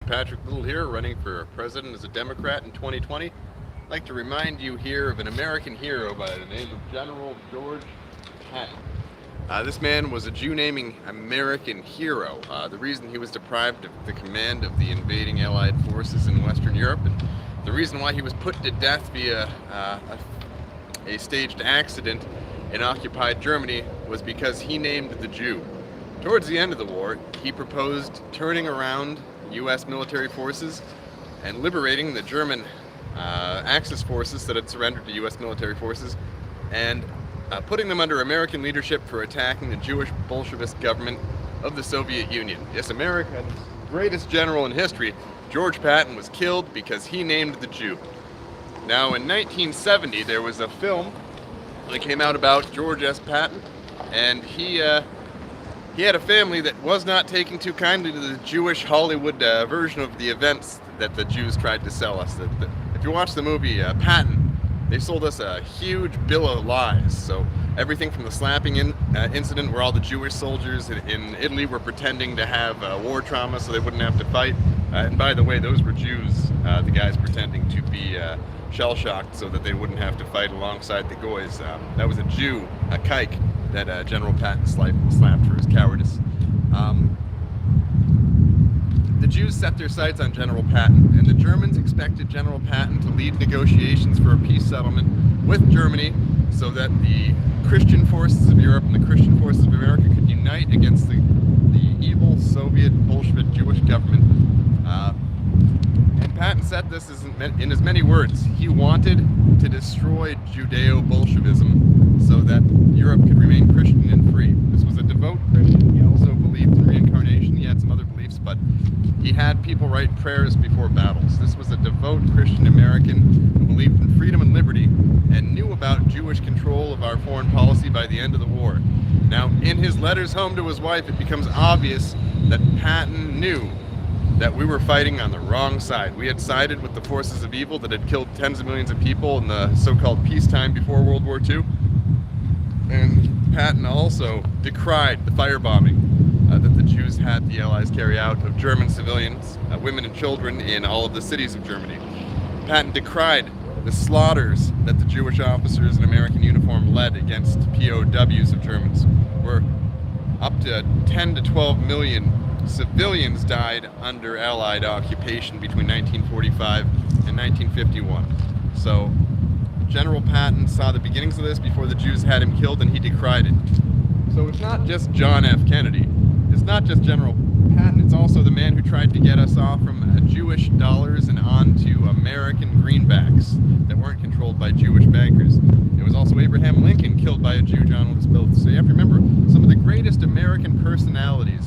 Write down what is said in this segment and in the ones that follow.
Patrick Little here, running for president as a Democrat in 2020. I'd like to remind you here of an American hero by the name of General George Patton. This man was a Jew-naming American hero. The reason he was deprived of the command of the invading Allied forces in Western Europe, and the reason why he was put to death via a staged accident in occupied Germany, was because he named the Jew. Towards the end of the war, he proposed turning around U.S. military forces and liberating the German Axis forces that had surrendered to U.S. military forces, and putting them under American leadership for attacking the Jewish Bolshevist government of the Soviet Union. Yes, America's greatest general in history, George Patton, was killed because he named the Jew. Now, in 1970, there was a film that came out about George S. Patton, and he had a family that was not taking too kindly to the Jewish Hollywood version of the events that the Jews tried to sell us. If you watch the movie Patton, they sold us a huge bill of lies. So everything from the slapping incident where all the Jewish soldiers in Italy were pretending to have war trauma so they wouldn't have to fight. And by the way, those were Jews, the guys pretending to be shell-shocked so that they wouldn't have to fight alongside the Goys. That was a Jew, a kike, that General Patton slapped for his cowardice. The Jews set their sights on General Patton, and the Germans expected General Patton to lead negotiations for a peace settlement with Germany so that the Christian forces of Europe and the Christian forces of America could unite against the evil Soviet Bolshevik Jewish government. And Patton said this in as many words. He wanted to destroy Judeo-Bolshevism so that Europe could remain Christian and free. This was a devout Christian. He also believed in reincarnation. He had some other beliefs, but he had people write prayers before battles. This was a devout Christian American who believed in freedom and liberty and knew about Jewish control of our foreign policy by the end of the war. Now, in his letters home to his wife, it becomes obvious that Patton knew that we were fighting on the wrong side. We had sided with the forces of evil that had killed tens of millions of people in the so-called peacetime before World War II. And Patton also decried the firebombing that the Jews had the Allies carry out of German civilians, women and children in all of the cities of Germany. Patton decried the slaughters that the Jewish officers in American uniform led against POWs of Germans, where up to 10 to 12 million civilians died under Allied occupation between 1945 and 1951. So General Patton saw the beginnings of this before the Jews had him killed, and he decried it. So it's not just John F. Kennedy. It's not just General Patton. It's also the man who tried to get us off from Jewish dollars and onto American greenbacks that weren't controlled by Jewish bankers. It was also Abraham Lincoln, killed by a Jew, John Wilkes Booth. So you have to remember, some of the greatest American personalities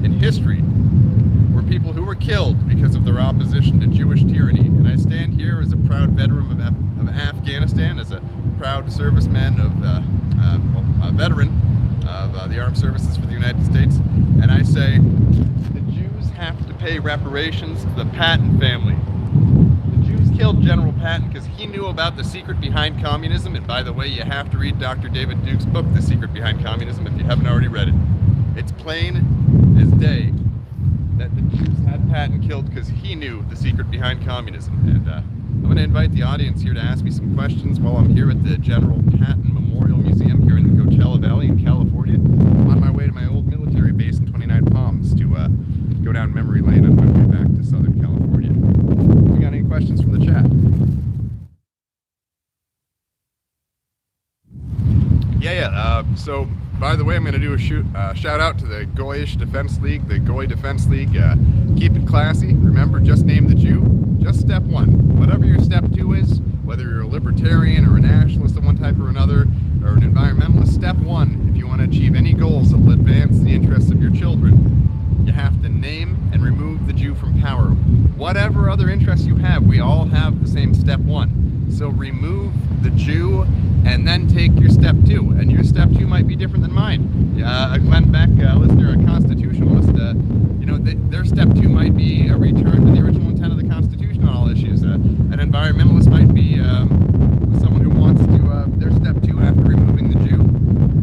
in history were people who were killed because of their opposition to Jewish tyranny. And I stand here as a proud veteran of Afghanistan, as a proud serviceman a veteran of the armed services for the United States, and I say the Jews have to pay reparations to the Patton family. The Jews killed General Patton because he knew about the secret behind communism, and by the way, you have to read Dr. David Duke's book, The Secret Behind Communism, if you haven't already read it. It's plain as day that the Jews had Patton killed because he knew the secret behind communism. And I'm going to invite the audience here to ask me some questions while I'm here at the General Patton Memorial Museum here in the Coachella Valley in California. I'm on my way to my old military base in 29 Palms to go down memory lane on my way back to Southern California. Have you got any questions from the chat? So, by the way, I'm going to do a shout out to the Goyish Defense League, the Goy Defense League. Keep it classy. Remember, just name the Jew. Just step one. Whatever your step two is, whether you're a libertarian or a nationalist of one type or another, or an environmentalist, step one, if you want to achieve any goals that will advance the interests of your children, you have to name and remove the Jew from power. Whatever other interests you have, we all have the same step one. So remove the Jew and then take your step two. And your step two might be different than mine. Glenn Beck, listener, a constitutionalist, their step two might be a return to the original intent of the Constitution on all issues. An environmentalist might be someone who wants to, their step two after removing the Jew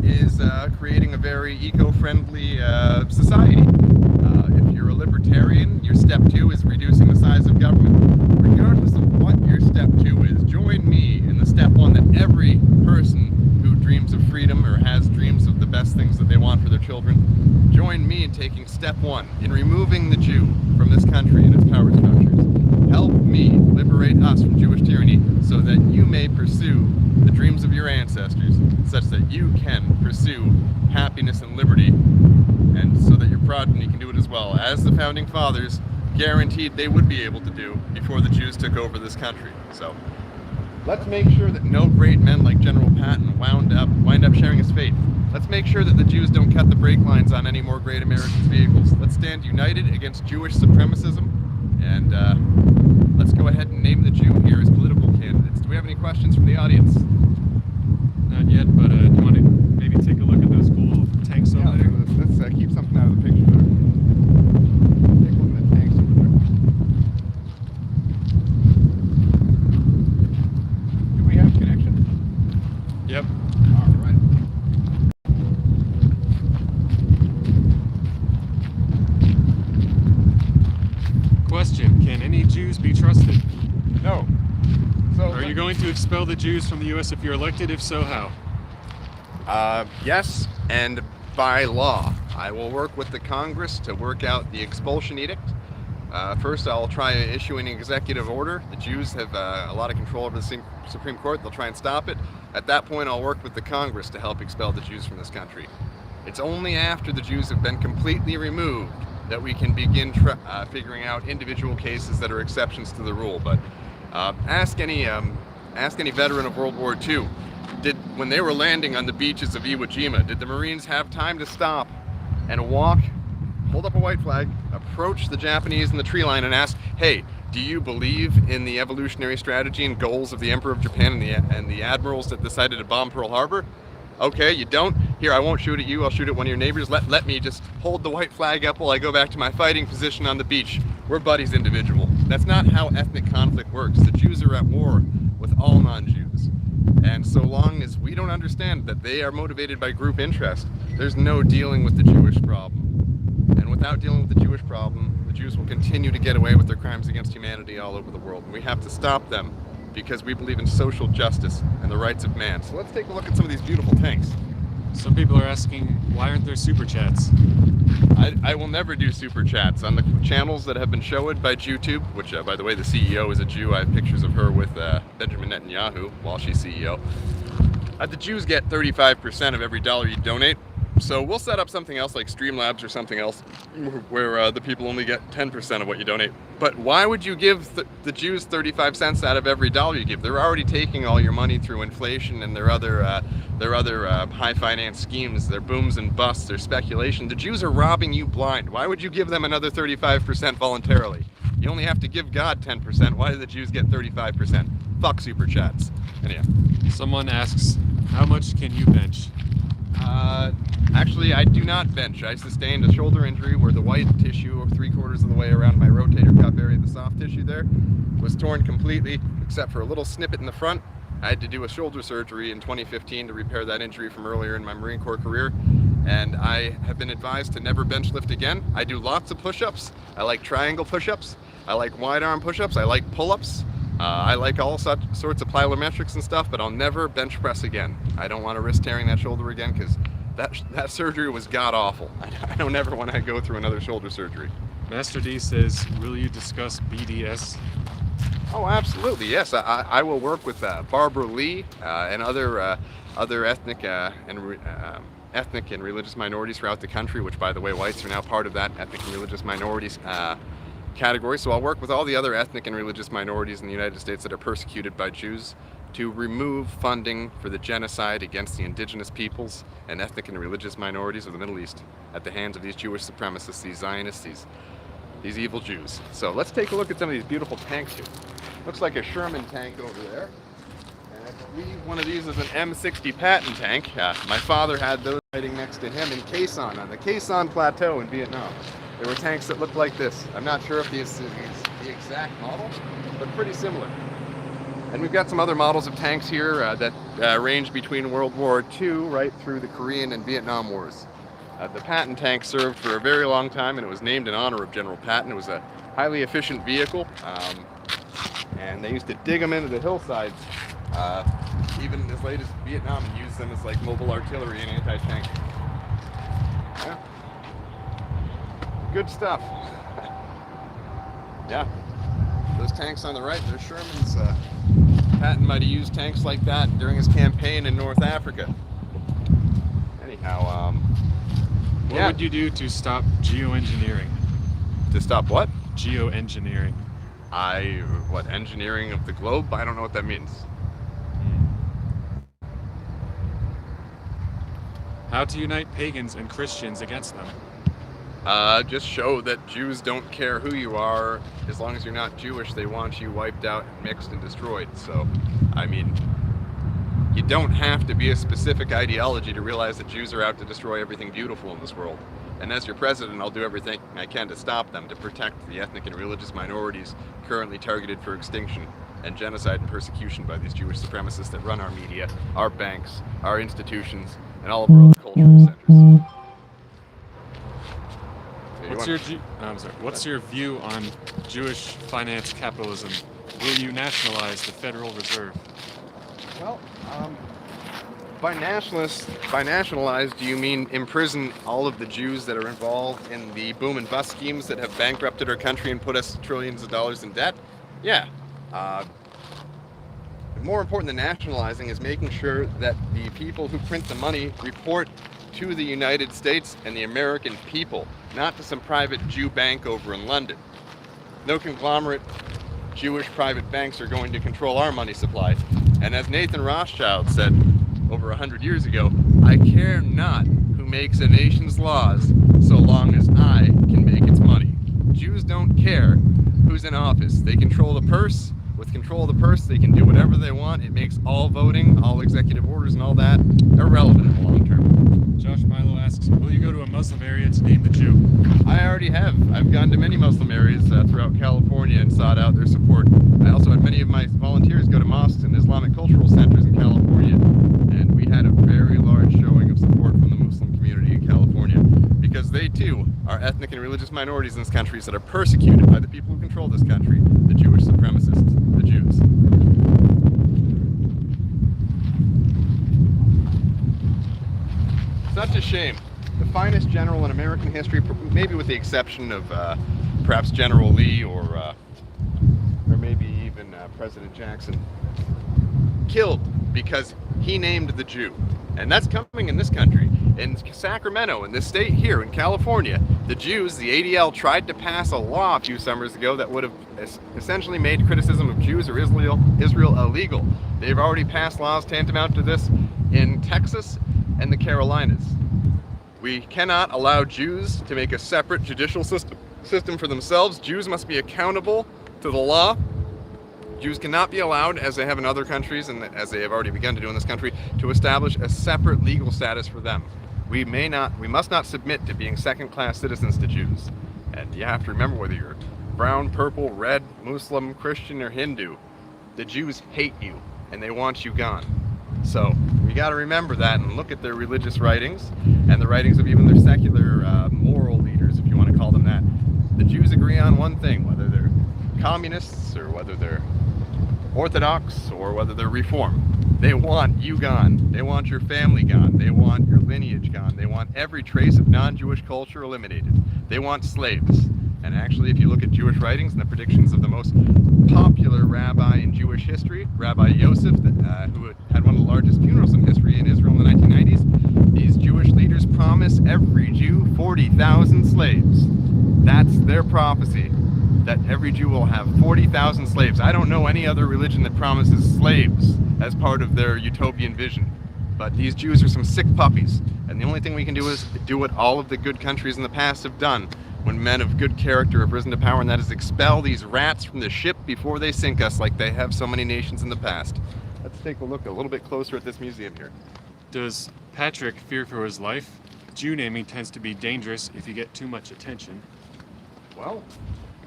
is creating a very eco-friendly society. If you're a libertarian, your step two is reducing taking step one in removing the Jew from this country and its power structures. Help me liberate us from Jewish tyranny so that you may pursue the dreams of your ancestors, such that you can pursue happiness and liberty, and so that your progeny can do it as well, as the founding fathers guaranteed they would be able to do before the Jews took over this country. So let's make sure that no great men like General Patton wind up sharing his fate. Let's make sure that the Jews don't cut the brake lines on any more great American vehicles. Let's stand united against Jewish supremacism, and let's go ahead and name the Jew here as political candidates. Do we have any questions from the audience? Not yet, but do you want to maybe take a look at those cool tanks over there? Let's keep something out of the picture there. Take a look at the tanks over there. Do we have connection? Yep. All right. Question, can any Jews be trusted? No. So Are you going to expel the Jews from the U.S. if you're elected? If so, how? Yes, and by law. I will work with the Congress to work out the expulsion edict. First, I'll try issuing an executive order. The Jews have a lot of control over the Supreme Court. They'll try and stop it. At that point, I'll work with the Congress to help expel the Jews from this country. It's only after the Jews have been completely removed that we can begin figuring out individual cases that are exceptions to the rule. But ask any veteran of World War II, when they were landing on the beaches of Iwo Jima, did the Marines have time to stop and walk, hold up a white flag, approach the Japanese in the tree line and ask, hey, do you believe in the evolutionary strategy and goals of the Emperor of Japan and the admirals that decided to bomb Pearl Harbor? Okay, you don't? Here, I won't shoot at you, I'll shoot at one of your neighbors. Let me just hold the white flag up while I go back to my fighting position on the beach. We're buddies, individual. That's not how ethnic conflict works. The Jews are at war with all non-Jews. And so long as we don't understand that they are motivated by group interest, there's no dealing with the Jewish problem. And without dealing with the Jewish problem, the Jews will continue to get away with their crimes against humanity all over the world. And we have to stop them because we believe in social justice and the rights of man. So let's take a look at some of these beautiful tanks. Some people are asking, why aren't there super chats? I will never do super chats on the channels that have been showed by YouTube, which, by the way, the CEO is a Jew. I have pictures of her with Benjamin Netanyahu while she's CEO. The Jews get 35% of every dollar you donate. So we'll set up something else like Streamlabs or something else where the people only get 10% of what you donate. But why would you give the Jews 35 cents out of every dollar you give? They're already taking all your money through inflation and their other high finance schemes, their booms and busts, their speculation. The Jews are robbing you blind. Why would you give them another 35% voluntarily? You only have to give God 10%. Why do the Jews get 35%? Fuck super chats. Anyhow. Someone asks, how much can you bench? Actually, I do not bench. I sustained a shoulder injury where the white tissue of 3/4 of the way around my rotator cuff area, the soft tissue there, was torn completely, except for a little snippet in the front. I had to do a shoulder surgery in 2015 to repair that injury from earlier in my Marine Corps career, and I have been advised to never bench lift again. I do lots of push-ups. I like triangle push-ups. I like wide arm push-ups. I like pull-ups. I like all sorts of plyometrics and stuff, but I'll never bench press again. I don't want to risk tearing that shoulder again because that surgery was god-awful. I don't ever want to go through another shoulder surgery. Master D says, will you discuss BDS? Oh, absolutely, yes. I will work with Barbara Lee and other ethnic and religious minorities throughout the country, which, by the way, whites are now part of that ethnic and religious minorities category. So I'll work with all the other ethnic and religious minorities in the United States that are persecuted by Jews to remove funding for the genocide against the indigenous peoples and ethnic and religious minorities of the Middle East at the hands of these Jewish supremacists, these Zionists, these evil Jews. So let's take a look at some of these beautiful tanks here. Looks like a Sherman tank over there. And I believe one of these is an M60 Patton tank. My father had those riding next to him in Quai Son, on the Quai Son Plateau in Vietnam. There were tanks that looked like this. I'm not sure if this is the exact model, but pretty similar. And we've got some other models of tanks here that range between World War II right through the Korean and Vietnam Wars. The Patton tank served for a very long time, and it was named in honor of General Patton. It was a highly efficient vehicle, and they used to dig them into the hillsides, even as late as Vietnam, and use them as like mobile artillery and anti-tank. Yeah. good stuff. Yeah. Those tanks on the right, they're Sherman's. Patton might have used tanks like that during his campaign in North Africa. Anyhow, What would you do to stop geoengineering? To stop what? Geoengineering. Engineering of the globe? I don't know what that means. How to unite pagans and Christians against them? Just show that Jews don't care who you are. As long as you're not Jewish, they want you wiped out, mixed, and destroyed. So, I mean, you don't have to be a specific ideology to realize that Jews are out to destroy everything beautiful in this world. And as your president, I'll do everything I can to stop them, to protect the ethnic and religious minorities currently targeted for extinction and genocide and persecution by these Jewish supremacists that run our media, our banks, our institutions, and all of our other cultural centers. What's your view on Jewish finance capitalism? Will you nationalize the Federal Reserve? Well, by nationalize, do you mean imprison all of the Jews that are involved in the boom and bust schemes that have bankrupted our country and put us trillions of dollars in debt? Yeah. More important than nationalizing is making sure that the people who print the money report to the United States and the American people, not to some private Jew bank over in London. No conglomerate Jewish private banks are going to control our money supply. And as Nathan Rothschild said over 100 years ago, I care not who makes a nation's laws so long as I can make its money. Jews don't care who's in office. They control the purse. With control of the purse, they can do whatever they want. It makes all voting, all executive orders and all that irrelevant in the long term. Josh Milo asks, will you go to a Muslim area to name the Jew? I already have. I've gone to many Muslim areas throughout California and sought out their support. I also had many of my volunteers go to mosques and Islamic cultural centers in California, and we had a very large showing of support from the Muslim community in California, because they too are ethnic and religious minorities in this country that are persecuted by the people who control this country, the Jewish supremacists, the Jews. Such a shame. The finest general in American history, maybe with the exception of perhaps General Lee or maybe even President Jackson, killed because he named the Jew. And that's coming in this country. In Sacramento, in this state here in California, the Jews, the ADL, tried to pass a law a few summers ago that would have essentially made criticism of Jews or Israel illegal. They've already passed laws tantamount to this in Texas and the Carolinas. We cannot allow Jews to make a separate judicial system for themselves. Jews must be accountable to the law. Jews cannot be allowed, as they have in other countries and as they have already begun to do in this country, to establish a separate legal status for them. We must not submit to being second-class citizens to Jews. And you have to remember, whether you're brown, purple, red, Muslim, Christian, or Hindu, the Jews hate you and they want you gone. So we got to remember that and look at their religious writings and the writings of even their secular moral leaders, if you want to call them that. The Jews agree on one thing, whether they're communists or whether they're Orthodox or whether they're Reform. They want you gone. They want your family gone. They want your lineage gone. They want every trace of non-Jewish culture eliminated. They want slaves. And actually, if you look at Jewish writings and the predictions of the most popular rabbi in Jewish history, Rabbi Yosef, who had one of the largest funerals in history in Israel in the 1990s, these Jewish leaders promise every Jew 40,000 slaves. That's their prophecy, that every Jew will have 40,000 slaves. I don't know any other religion that promises slaves as part of their utopian vision. But these Jews are some sick puppies, and the only thing we can do is do what all of the good countries in the past have done when men of good character have risen to power, and that is expel these rats from the ship before they sink us like they have so many nations in the past. Let's take a look a little bit closer at this museum here. Does Patrick fear for his life? Jew naming tends to be dangerous if you get too much attention. Well,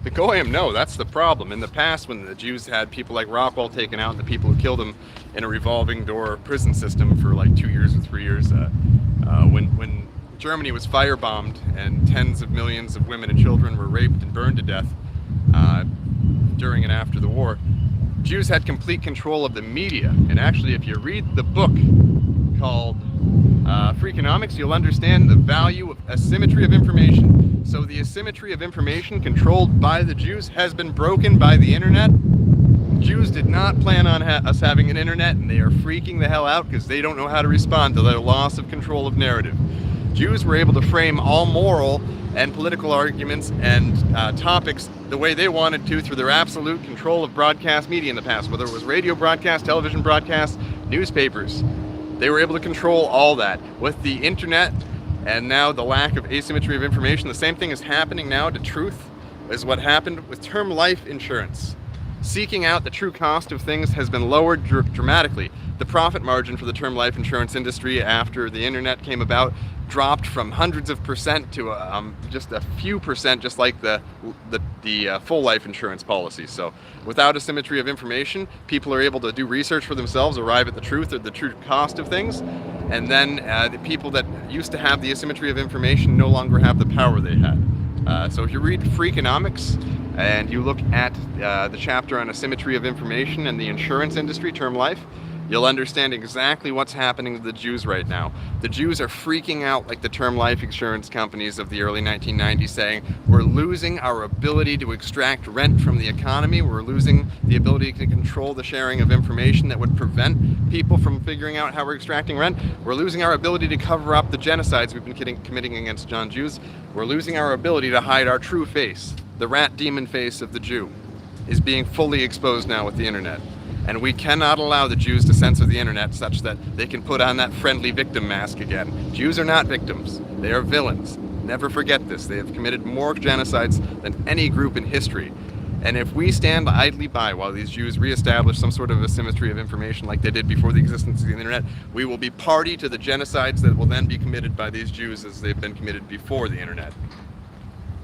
the Goyim, no, that's the problem. In the past, when the Jews had people like Rockwell taken out and the people who killed him in a revolving door prison system for like 2 years or 3 years, when Germany was firebombed and tens of millions of women and children were raped and burned to death during and after the war, Jews had complete control of the media. And actually, if you read the book called Freakonomics, you'll understand the value of asymmetry of information. So the asymmetry of information controlled by the Jews has been broken by the internet. Jews did not plan on us having an internet, and they are freaking the hell out because they don't know how to respond to their loss of control of narrative. Jews were able to frame all moral and political arguments and topics the way they wanted to through their absolute control of broadcast media in the past, whether it was radio broadcast, television broadcast, newspapers. They were able to control all that. With the internet and now the lack of asymmetry of information, the same thing is happening now to truth as what happened with term life insurance. Seeking out the true cost of things has been lowered dramatically. The profit margin for the term life insurance industry after the internet came about dropped from hundreds of percent to just a few percent, just like the full life insurance policy. So without asymmetry of information, people are able to do research for themselves, arrive at the truth or the true cost of things, and then the people that used to have the asymmetry of information no longer have the power they had. So if you read Freakonomics and you look at the chapter on asymmetry of information and the insurance industry, term life, you'll understand exactly what's happening to the Jews right now. The Jews are freaking out like the term life insurance companies of the early 1990s, saying, we're losing our ability to extract rent from the economy, we're losing the ability to control the sharing of information that would prevent people from figuring out how we're extracting rent, we're losing our ability to cover up the genocides we've been committing against Jews, we're losing our ability to hide our true face. The rat demon face of the Jew is being fully exposed now with the internet. And we cannot allow the Jews to censor the internet such that they can put on that friendly victim mask again. Jews are not victims. They are villains. Never forget this. They have committed more genocides than any group in history. And if we stand idly by while these Jews reestablish some sort of asymmetry of information like they did before the existence of the internet, we will be party to the genocides that will then be committed by these Jews as they've been committed before the internet.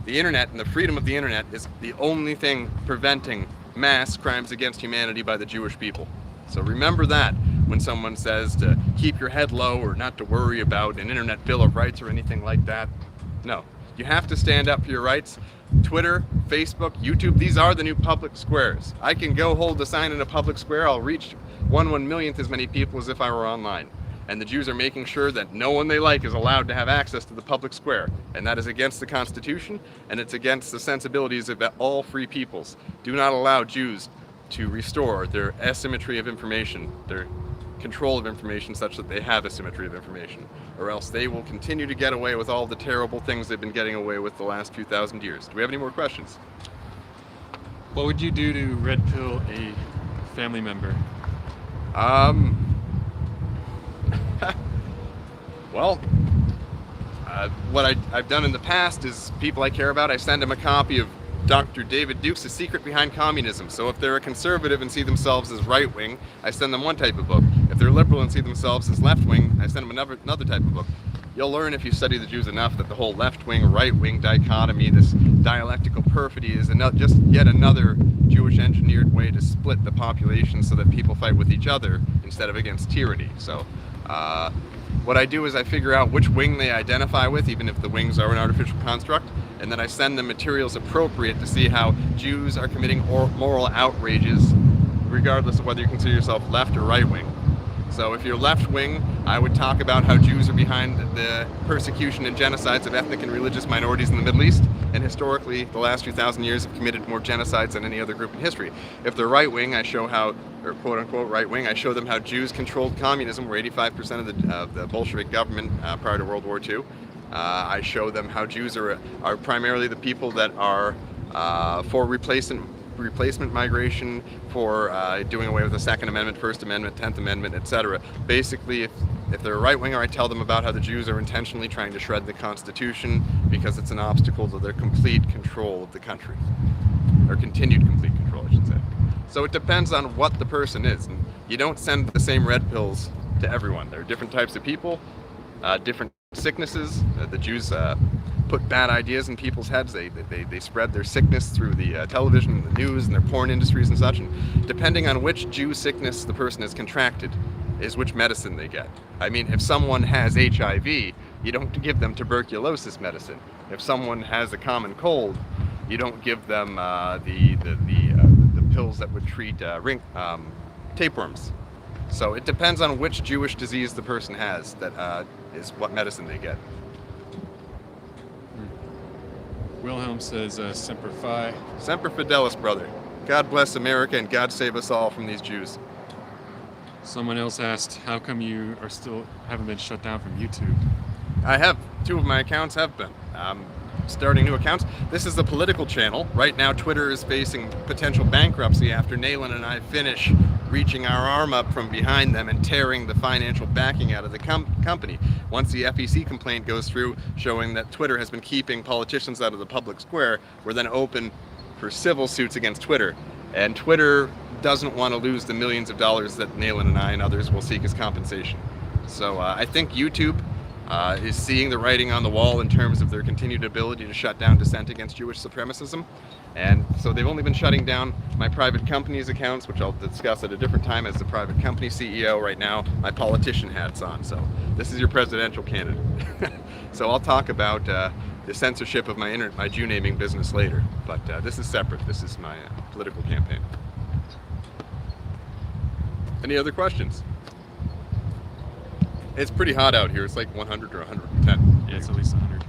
The internet and the freedom of the internet is the only thing preventing mass crimes against humanity by the Jewish people. So remember that when someone says to keep your head low or not to worry about an internet bill of rights or anything like that. No, you have to stand up for your rights. Twitter, Facebook, YouTube, these are the new public squares. I can go hold a sign in a public square, I'll reach 1/1,000,000th as many people as if I were online. And the Jews are making sure that no one they like is allowed to have access to the public square. And that is against the Constitution, and it's against the sensibilities of all free peoples. Do not allow Jews to restore their asymmetry of information, their control of information such that they have asymmetry of information, or else they will continue to get away with all the terrible things they've been getting away with the last few thousand years. Do we have any more questions? What would you do to red pill a family member? Well, what I've done in the past is people I care about, I send them a copy of Dr. David Duke's The Secret Behind Communism. So if they're a conservative and see themselves as right-wing, I send them one type of book. If they're liberal and see themselves as left-wing, I send them another type of book. You'll learn if you study the Jews enough that the whole left-wing, right-wing dichotomy, this dialectical perfidy is just yet another Jewish engineered way to split the population so that people fight with each other instead of against tyranny. So what I do is I figure out which wing they identify with, even if the wings are an artificial construct, and then I send them materials appropriate to see how Jews are committing moral outrages, regardless of whether you consider yourself left or right wing. So if you're left wing, I would talk about how Jews are behind the persecution and genocides of ethnic and religious minorities in the Middle East, and historically, the last few thousand years have committed more genocides than any other group in history. If they're right wing, I show how, or quote unquote right wing, I show them how Jews controlled communism, where 85% of the Bolshevik government prior to World War II. I show them how Jews are primarily the people that are for replacement migration, for doing away with the Second Amendment, First Amendment, 10th Amendment, etc. Basically, if they're a right-winger, I tell them about how the Jews are intentionally trying to shred the Constitution because it's an obstacle to their complete control of the country, or continued complete control, I should say. So it depends on what the person is, and you don't send the same red pills to everyone. There are different types of people, different sicknesses. The Jews put bad ideas in people's heads. They spread their sickness through the television and the news and their porn industries and such. And depending on which Jew sickness the person has contracted is which medicine they get. I mean, if someone has HIV, you don't give them tuberculosis medicine. If someone has a common cold, you don't give them the pills that would treat tapeworms. So it depends on which Jewish disease the person has that is what medicine they get. Wilhelm says Semper Fi. Semper Fidelis, brother. God bless America and God save us all from these Jews. Someone else asked, how come you are still haven't been shut down from YouTube? I have. 2 of my accounts have been. Starting new accounts. This is the political channel. Right now, Twitter is facing potential bankruptcy after Nayland and I finish reaching our arm up from behind them and tearing the financial backing out of the company. Once the FEC complaint goes through showing that Twitter has been keeping politicians out of the public square, we're then open for civil suits against Twitter. And Twitter doesn't want to lose the millions of dollars that Nayland and I and others will seek as compensation. So I think YouTube is seeing the writing on the wall in terms of their continued ability to shut down dissent against Jewish supremacism. And so they've only been shutting down my private company's accounts, which I'll discuss at a different time as the private company CEO. Right now, my politician hat's on. So this is your presidential candidate. So I'll talk about the censorship of my Jew naming business later. But this is separate. This is my political campaign. Any other questions? It's pretty hot out here. It's like 100 or 110. Yeah, it's at least 100.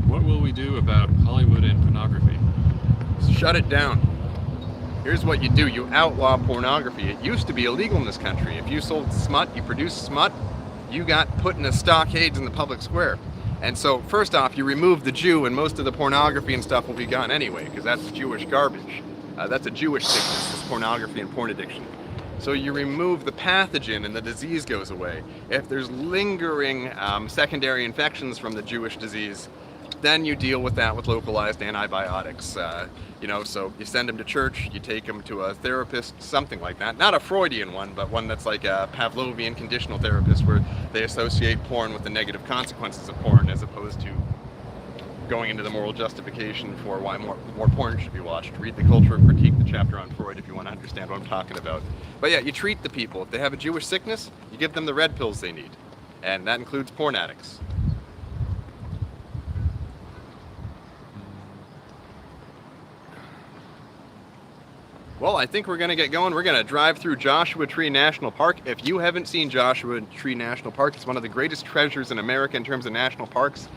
What will we do about Hollywood and pornography? Shut it down. Here's what you do. You outlaw pornography. It used to be illegal in this country. If you sold smut, you produced smut, you got put in a stockades in the public square. And so, first off, you remove the Jew and most of the pornography and stuff will be gone anyway, because that's Jewish garbage. That's a Jewish sickness, this pornography and porn addiction. So you remove the pathogen and the disease goes away. If there's lingering secondary infections from the Jewish disease, then you deal with that with localized antibiotics. So you send them to church, you take them to a therapist, something like that. Not a Freudian one, but one that's like a Pavlovian conditional therapist where they associate porn with the negative consequences of porn as opposed to going into the moral justification for why more porn should be watched. Read The Culture of Critique, the chapter on Freud, if you want to understand what I'm talking about. But yeah, you treat the people. If they have a Jewish sickness, you give them the red pills they need. And that includes porn addicts. Well, I think we're going to get going. We're going to drive through Joshua Tree National Park. If you haven't seen Joshua Tree National Park, it's one of the greatest treasures in America in terms of national parks.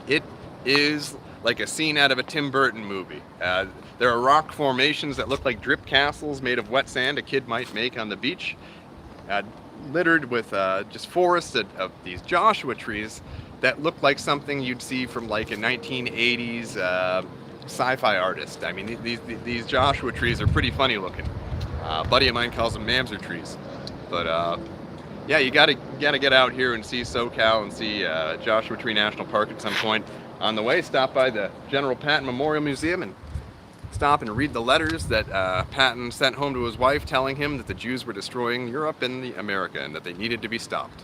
It is like a scene out of a Tim Burton movie. There are rock formations that look like drip castles made of wet sand a kid might make on the beach, littered with just forests of these Joshua trees that look like something you'd see from like a 1980s sci-fi artist. I mean, these Joshua trees are pretty funny looking. A buddy of mine calls them Mamzer trees. But yeah, you gotta get out here and see SoCal and see Joshua Tree National Park at some point. On the way, stop by the General Patton Memorial Museum and stop and read the letters that Patton sent home to his wife telling him that the Jews were destroying Europe and America and that they needed to be stopped.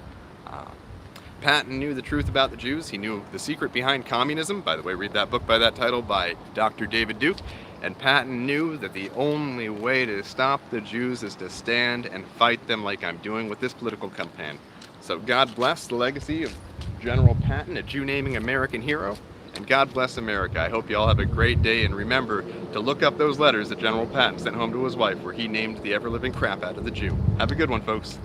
Patton knew the truth about the Jews. He knew the secret behind communism. By the way, read that book by that title by Dr. David Duke. And Patton knew that the only way to stop the Jews is to stand and fight them like I'm doing with this political campaign. So God bless the legacy of General Patton, a Jew-naming American hero, and God bless America. I hope you all have a great day, and remember to look up those letters that General Patton sent home to his wife where he named the ever-living crap out of the Jew. Have a good one, folks.